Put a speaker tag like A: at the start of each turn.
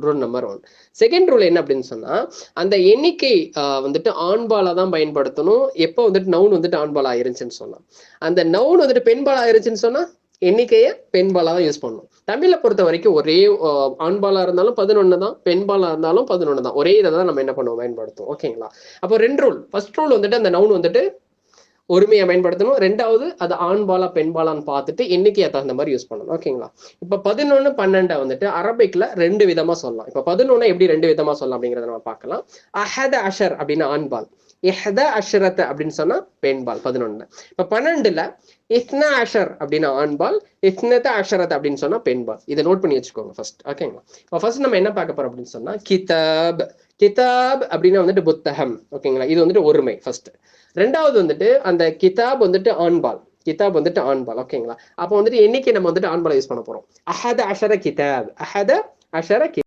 A: Rule number 1. Second rule என்ன அப்படின்னு சொன்னா, அந்த எண்ணிக்கை வந்துட்டு ஆண்பாலா தான் பயன்படுத்தணும். எப்போ வந்துட்டு நவுன் வந்துட்டு ஆண்பால் ஆயிருச்சுன்னு சொன்னா, அந்த நவுன் வந்துட்டு பெண்பால் ஆயிருச்சுன்னு சொன்னா எண்ணிக்கையை பெண்பாலா தான் யூஸ் பண்ணணும். தமிழை பொறுத்த வரைக்கும் ஒரே ஆண்பாலா இருந்தாலும் 11 தான், பெண்பாலா இருந்தாலும் 11 தான். ஒரே இதை தான் நம்ம என்ன பண்ணுவோம், பயன்படுத்துவோம். ஓகேங்களா? அப்போ 2 ரூல். ஃபர்ஸ்ட் ரூல் வந்துட்டு அந்த நவுன் வந்துட்டு ஒருமையை பயன்படுத்தணும். 2வது அது ஆண்பாலா பெண்பாலான்னு பார்த்துட்டு எண்ணிக்கையை தகுந்த மாதிரி யூஸ் பண்ணணும். ஓகேங்களா? இப்போ 11, 12 வந்துட்டு அரபிக்ல 2 விதமா சொல்லலாம். இப்போ 11 எப்படி 2 விதமா சொல்லலாம் அப்படிங்கிறத நம்ம பார்க்கலாம். அஹத அஷர் அப்படின்னு ஆண்பால், இஹத அஷரத் அப்படின்னு சொன்னா பெண்பால் 11. இப்போ 12ல இஸ்னா அஷர் அப்படின்னு ஆண்பால், இஸ்னத அஷரத் அப்படின்னு சொன்னா பெண்பால். இதை நோட் பண்ணி வச்சுக்கோங்க ஃபர்ஸ்ட். ஓகேங்களா? இப்போ ஃபர்ஸ்ட் நம்ம என்ன பார்க்க போறோம் அப்படின்னு சொன்னா, கிதாப். கிதாப் அப்படின்னா வந்துட்டு புத்தகம். ஓகேங்களா? இது வந்துட்டு ஒருமை ஃபர்ஸ்ட். 2வது வந்துட்டு அந்த கிதாப் வந்துட்டு ஆண்பால், கிதாப் வந்துட்டு ஆண்பால். ஓகேங்களா? அப்போ வந்துட்டு எண்ணிக்கை நம்ம வந்துட்டு ஆண்பாலை யூஸ் பண்ண போறோம். அஹத அஷர கிதாப், அஹத அஷர